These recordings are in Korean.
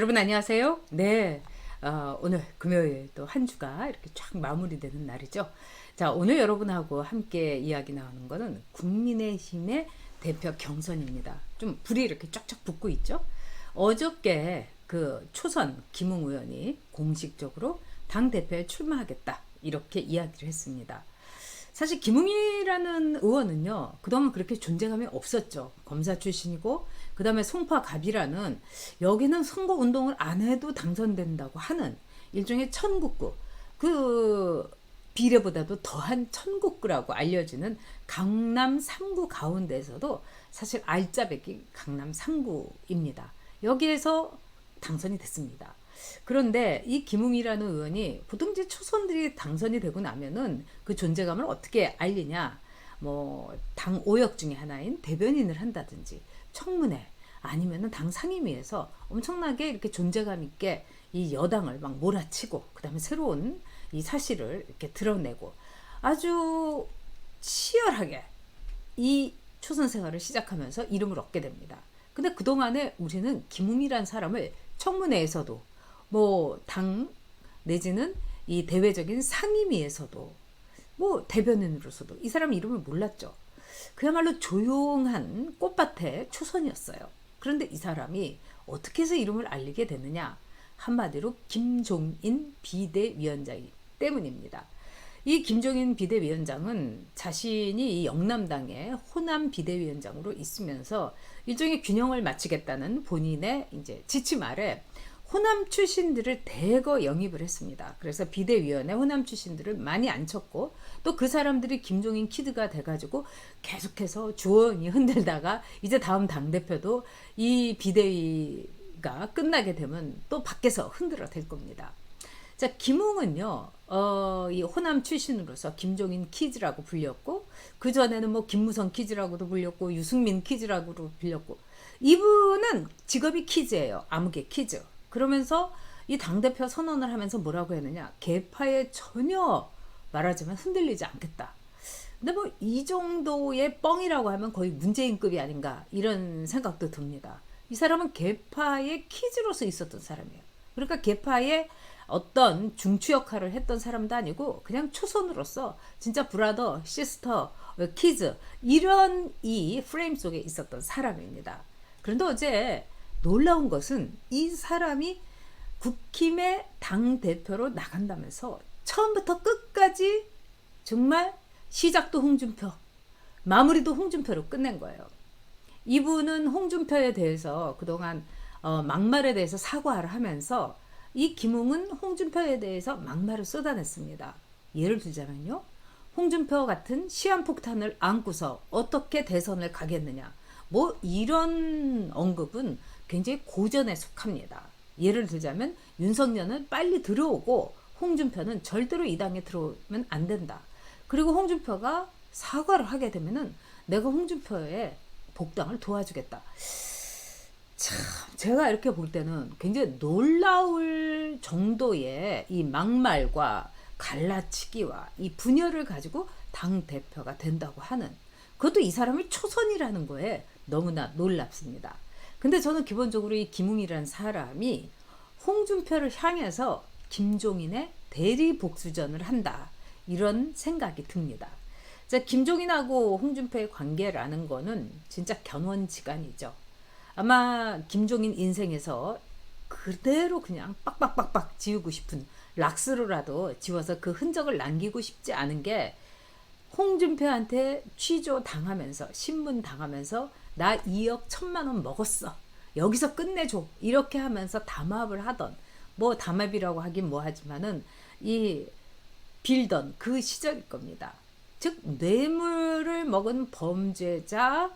여러분 안녕하세요. 네, 오늘 금요일 또 한 주가 이렇게 쫙 마무리되는 날이죠. 자, 오늘 여러분하고 함께 이야기 나오는 거는 국민의힘의 대표 경선입니다. 좀 불이 이렇게 쫙쫙 붙고 있죠. 어저께 그 초선 김웅 의원이 공식적으로 당 대표에 출마하겠다 이렇게 이야기를 했습니다. 사실 김웅이라는 의원은요, 그동안 그렇게 존재감이 없었죠. 검사 출신이고, 그 다음에 송파갑이라는, 여기는 선거 운동을 안 해도 당선된다고 하는 일종의 천국구, 그 비례보다도 더한 천국구라고 알려지는 강남 3구 가운데에서도 사실 알짜배기 강남 3구입니다. 여기에서 당선이 됐습니다. 그런데 이 김웅이라는 의원이 보통 이제 초선들이 당선이 되고 나면은 그 존재감을 어떻게 알리냐, 뭐 당 오역 중에 하나인 대변인을 한다든지 청문회 아니면은 당 상임위에서 엄청나게 이렇게 존재감 있게 이 여당을 막 몰아치고 그다음에 새로운 이 사실을 이렇게 드러내고 아주 치열하게 이 초선 생활을 시작하면서 이름을 얻게 됩니다. 근데 그동안에 우리는 김웅이란 사람을 청문회에서도 뭐 당 내지는 이 대외적인 상임위에서도 뭐 대변인으로서도 이 사람 이름을 몰랐죠. 그야말로 조용한 꽃밭의 초선이었어요. 그런데 이 사람이 어떻게 해서 이름을 알리게 됐느냐? 한마디로 김종인 비대위원장이기 때문입니다. 이 김종인 비대위원장은 자신이 이 영남당의 호남 비대위원장으로 있으면서 일종의 균형을 맞추겠다는 본인의 이제 지침 아래 호남 출신들을 대거 영입을 했습니다. 그래서 비대위원회 호남 출신들을 많이 앉혔고 또 그 사람들이 김종인 키드가 돼가지고 계속해서 주원이 흔들다가 이제 다음 당대표도 이 비대위가 끝나게 되면 또 밖에서 흔들어 댈 겁니다. 자, 김웅은요, 이 호남 출신으로서 김종인 키즈라고 불렸고, 그전에는 뭐 김무성 키즈라고도 불렸고, 유승민 키즈라고도 불렸고, 이분은 직업이 키즈예요. 아무개 키즈. 그러면서 이 당대표 선언을 하면서 뭐라고 했느냐. 계파에 전혀 말하자면 흔들리지 않겠다. 근데 뭐 이 정도의 뻥이라고 하면 거의 문재인급이 아닌가 이런 생각도 듭니다. 이 사람은 계파의 키즈로서 있었던 사람이에요. 그러니까 계파의 어떤 중추 역할을 했던 사람도 아니고 그냥 초선으로서 진짜 브라더, 시스터, 키즈 이런 이 프레임 속에 있었던 사람입니다. 그런데 어제 놀라운 것은 이 사람이 국힘의 당대표로 나간다면서 처음부터 끝까지 정말 시작도 홍준표, 마무리도 홍준표로 끝낸 거예요. 이분은 홍준표에 대해서 그동안 막말에 대해서 사과를 하면서 이 김웅은 홍준표에 대해서 막말을 쏟아냈습니다. 예를 들자면요. 홍준표 같은 시한폭탄을 안고서 어떻게 대선을 가겠느냐. 뭐 이런 언급은 굉장히 고전에 속합니다. 예를 들자면 윤석열은 빨리 들어오고 홍준표는 절대로 이 당에 들어오면 안 된다. 그리고 홍준표가 사과를 하게 되면은 내가 홍준표의 복당을 도와주겠다. 참 제가 이렇게 볼 때는 굉장히 놀라울 정도의 이 막말과 갈라치기와 이 분열을 가지고 당대표가 된다고 하는 그것도 이 사람이 초선이라는 거에 너무나 놀랍습니다. 근데 저는 기본적으로 이 김웅이라는 사람이 홍준표를 향해서 김종인의 대리 복수전을 한다. 이런 생각이 듭니다. 자, 김종인하고 홍준표의 관계라는 거는 진짜 견원지간이죠. 아마 김종인 인생에서 그대로 그냥 빡빡빡빡 지우고 싶은 락스로라도 지워서 그 흔적을 남기고 싶지 않은 게 홍준표한테 취조 당하면서 신문 당하면서 나 2억 1천만 원 먹었어. 여기서 끝내줘. 이렇게 하면서 담합을 하던 뭐 담합이라고 하긴 뭐 하지만은 이 빌던 그 시절일 겁니다. 즉 뇌물을 먹은 범죄자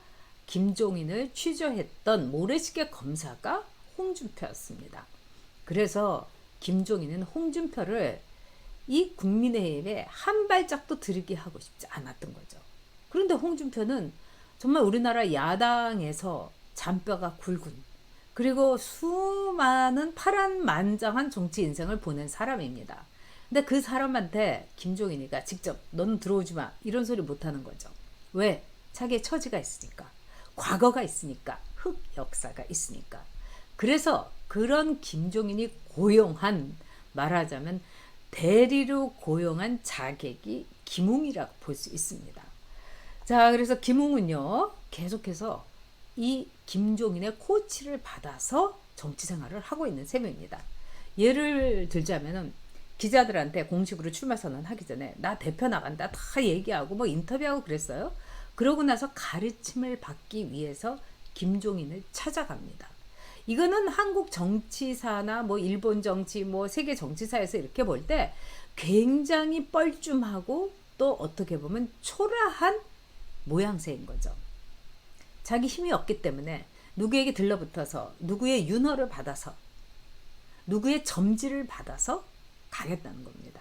김종인을 취조했던 모래시계 검사가 홍준표였습니다. 그래서 김종인은 홍준표를 이 국민의힘에 한 발짝도 들이게 하고 싶지 않았던 거죠. 그런데 홍준표는 정말 우리나라 야당에서 잔뼈가 굵은 그리고 수많은 파란만장한 정치 인생을 보낸 사람입니다. 근데 그 사람한테 김종인이가 직접 너는 들어오지 마 이런 소리 못하는 거죠. 왜? 자기의 처지가 있으니까 과거가 있으니까 흑 역사가 있으니까 그래서 그런 김종인이 고용한, 말하자면 대리로 고용한 자객이 김웅이라고 볼 수 있습니다. 자, 그래서 김웅은요, 계속해서 이 김종인의 코치를 받아서 정치 생활을 하고 있는 셈입니다. 예를 들자면은 기자들한테 공식으로 출마 선언하기 전에 나 대표 나간다 다 얘기하고 뭐 인터뷰하고 그랬어요. 그러고 나서 가르침을 받기 위해서 김종인을 찾아갑니다. 이거는 한국 정치사나 뭐 일본 정치, 뭐 세계 정치사에서 이렇게 볼 때 굉장히 뻘쭘하고 또 어떻게 보면 초라한 모양새인 거죠. 자기 힘이 없기 때문에 누구에게 들러붙어서 누구의 윤허를 받아서 누구의 점지를 받아서 가겠다는 겁니다.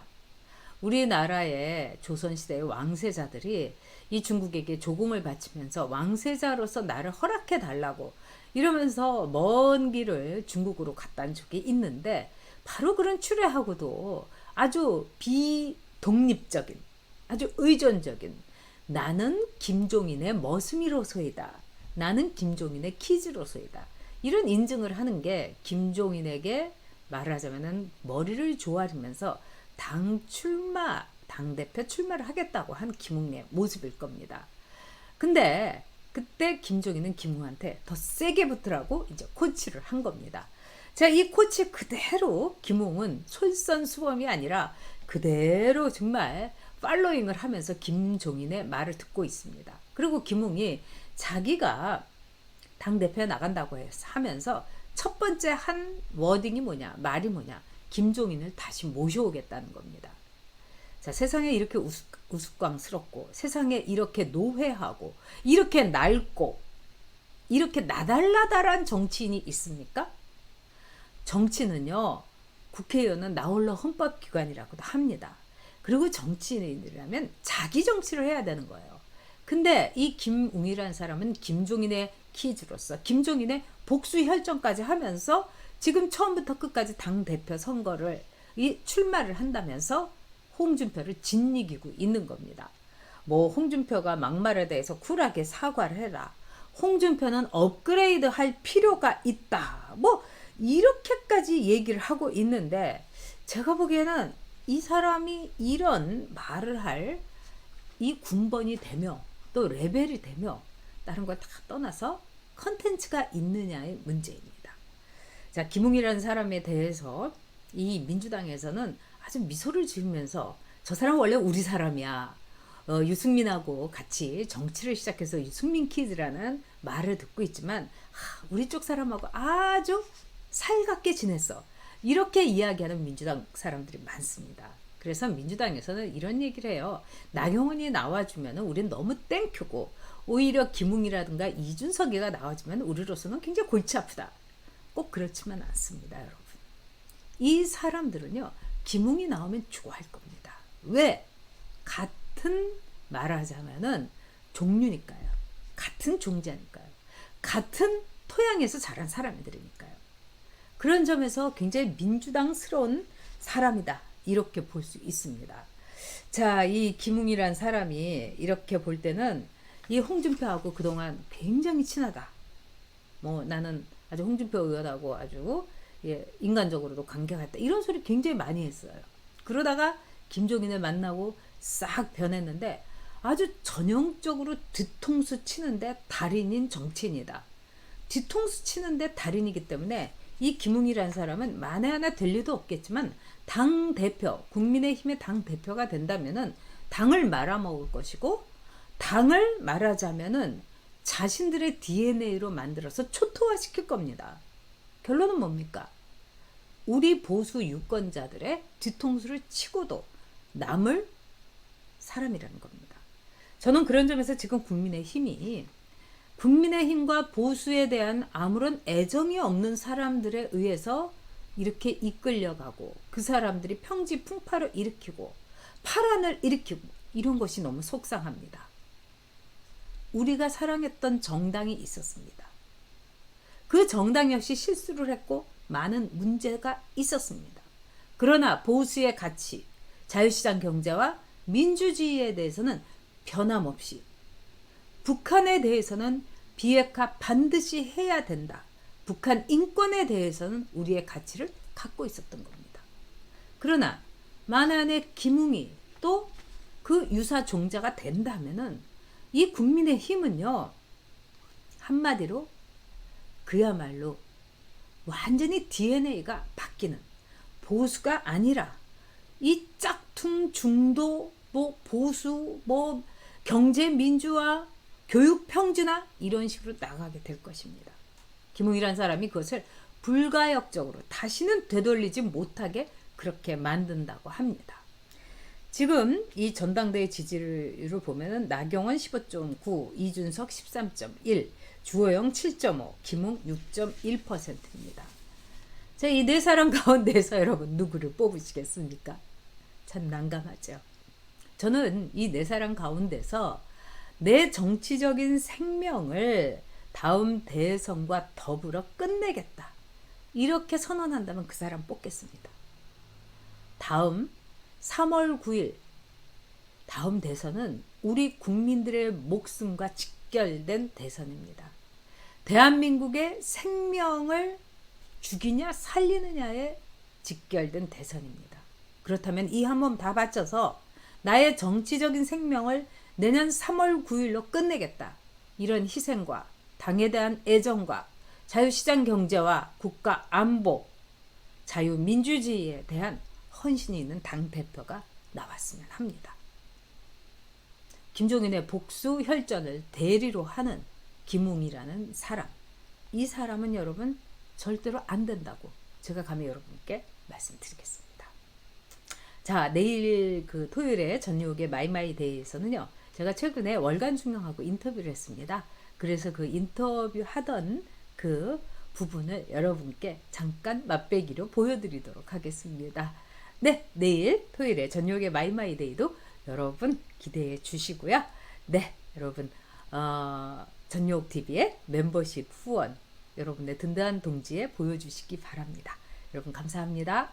우리나라의 조선시대의 왕세자들이 이 중국에게 조공을 바치면서 왕세자로서 나를 허락해 달라고 이러면서 먼 길을 중국으로 갔다는 적이 있는데, 바로 그런 추레하고도 아주 비독립적인, 아주 의존적인, 나는 김종인의 머슴이로소이다, 나는 김종인의 키즈로소이다, 이런 인증을 하는 게 김종인에게 말하자면 머리를 조아리면서 당대표 출마를 하겠다고 한 김웅의 모습일 겁니다. 근데 그때 김종인은 김웅한테 더 세게 붙으라고 이제 코치를 한 겁니다. 자, 이 코치 그대로 김웅은 솔선수범이 아니라 그대로 정말 팔로잉을 하면서 김종인의 말을 듣고 있습니다. 그리고 김웅이 자기가 당대표에 나간다고 해서 하면서 첫 번째 한 워딩이 뭐냐, 말이 뭐냐, 김종인을 다시 모셔오겠다는 겁니다. 자, 세상에 이렇게 우스꽝스럽고, 세상에 이렇게 노회하고, 이렇게 낡고, 이렇게 나달나달한 정치인이 있습니까? 정치는요, 국회의원은 나홀로 헌법기관이라고도 합니다. 그리고 정치인이라면 자기 정치를 해야 되는 거예요. 근데 이 김웅이라는 사람은 김종인의 키즈로서 김종인의 복수 혈전까지 하면서 지금 처음부터 끝까지 당대표 선거를 출마를 한다면서 홍준표를 짓이기고 있는 겁니다. 뭐 홍준표가 막말에 대해서 쿨하게 사과를 해라, 홍준표는 업그레이드 할 필요가 있다, 뭐 이렇게까지 얘기를 하고 있는데, 제가 보기에는 이 사람이 이런 말을 할 이 군번이 되며 또 레벨이 되며 다른 걸 다 떠나서 컨텐츠가 있느냐의 문제입니다. 자, 김웅이라는 사람에 대해서 이 민주당에서는 아주 미소를 지으면서 저 사람 원래 우리 사람이야, 유승민하고 같이 정치를 시작해서 유승민 키즈라는 말을 듣고 있지만 우리 쪽 사람하고 아주 살갑게 지냈어, 이렇게 이야기하는 민주당 사람들이 많습니다. 그래서 민주당에서는 이런 얘기를 해요. 나경원이 나와주면 우리는 너무 땡큐고, 오히려 김웅이라든가 이준석이가 나와주면 우리로서는 굉장히 골치 아프다. 꼭 그렇지만 않습니다, 여러분. 이 사람들은요, 김웅이 나오면 좋아할 겁니다. 왜? 같은, 말하자면은 종류니까요. 같은 종자니까요. 같은 토양에서 자란 사람들이니까요. 그런 점에서 굉장히 민주당스러운 사람이다, 이렇게 볼 수 있습니다. 자, 이 김웅이란 사람이 이렇게 볼 때는 이 홍준표하고 그동안 굉장히 친하다, 뭐 나는 아주 홍준표 의원하고 아주 인간적으로도 관계가 있다, 이런 소리 굉장히 많이 했어요. 그러다가 김종인을 만나고 싹 변했는데 아주 전형적으로 뒤통수 치는데 달인인 정치인이다. 뒤통수 치는데 달인이기 때문에 이 김웅이라는 사람은 만에 하나 될 리도 없겠지만 당대표, 국민의힘의 당대표가 된다면은 당을 말아먹을 것이고, 당을 말하자면은 자신들의 DNA로 만들어서 초토화시킬 겁니다. 결론은 뭡니까? 우리 보수 유권자들의 뒤통수를 치고도 남을 사람이라는 겁니다. 저는 그런 점에서 지금 국민의힘과 보수에 대한 아무런 애정이 없는 사람들에 의해서 이렇게 이끌려가고, 그 사람들이 평지 풍파를 일으키고 파란을 일으키고, 이런 것이 너무 속상합니다. 우리가 사랑했던 정당이 있었습니다. 그 정당 역시 실수를 했고 많은 문제가 있었습니다. 그러나 보수의 가치, 자유시장 경제와 민주주의에 대해서는 변함없이, 북한에 대해서는 비핵화 반드시 해야 된다, 북한 인권에 대해서는 우리의 가치를 갖고 있었던 겁니다. 그러나 만약에 김웅이 또 그 유사 종자가 된다면은 이 국민의힘은요, 한마디로 그야말로 완전히 DNA가 바뀌는, 보수가 아니라 이 짝퉁 중도 뭐 보수 뭐 경제 민주화 교육 평준화 이런 식으로 나가게 될 것입니다. 김웅이란 사람이 그것을 불가역적으로 다시는 되돌리지 못하게 그렇게 만든다고 합니다. 지금 이 전당대회 지지율을 보면은 나경원 15.9, 이준석 13.1, 주호영 7.5, 김웅 6.1%입니다. 자, 이 네 사람 가운데서 여러분 누구를 뽑으시겠습니까? 참 난감하죠. 저는 이 네 사람 가운데서 내 정치적인 생명을 다음 대선과 더불어 끝내겠다, 이렇게 선언한다면 그 사람 뽑겠습니다. 다음 3월 9일 다음 대선은 우리 국민들의 목숨과 직결된 대선입니다. 대한민국의 생명을 죽이냐 살리느냐에 직결된 대선입니다. 그렇다면 이 한 몸 다 바쳐서 나의 정치적인 생명을 내년 3월 9일로 끝내겠다, 이런 희생과 당에 대한 애정과 자유시장 경제와 국가 안보, 자유민주주의에 대한 헌신이 있는 당대표가 나왔으면 합니다. 김종인의 복수 혈전을 대리로 하는 김웅이라는 사람, 이 사람은 여러분 절대로 안 된다고 제가 감히 여러분께 말씀드리겠습니다. 자, 내일 그 토요일에 전유옥의 마이마이데이에서는요, 제가 최근에 월간 중령하고 인터뷰를 했습니다. 그래서 그 인터뷰 하던 그 부분을 여러분께 잠깐 맛배기로 보여드리도록 하겠습니다. 네, 내일 토요일에 전유옥의 마이마이데이도 여러분 기대해 주시고요. 네, 여러분 전유옥TV의 멤버십 후원 여러분의 든든한 동지에 보여주시기 바랍니다. 여러분 감사합니다.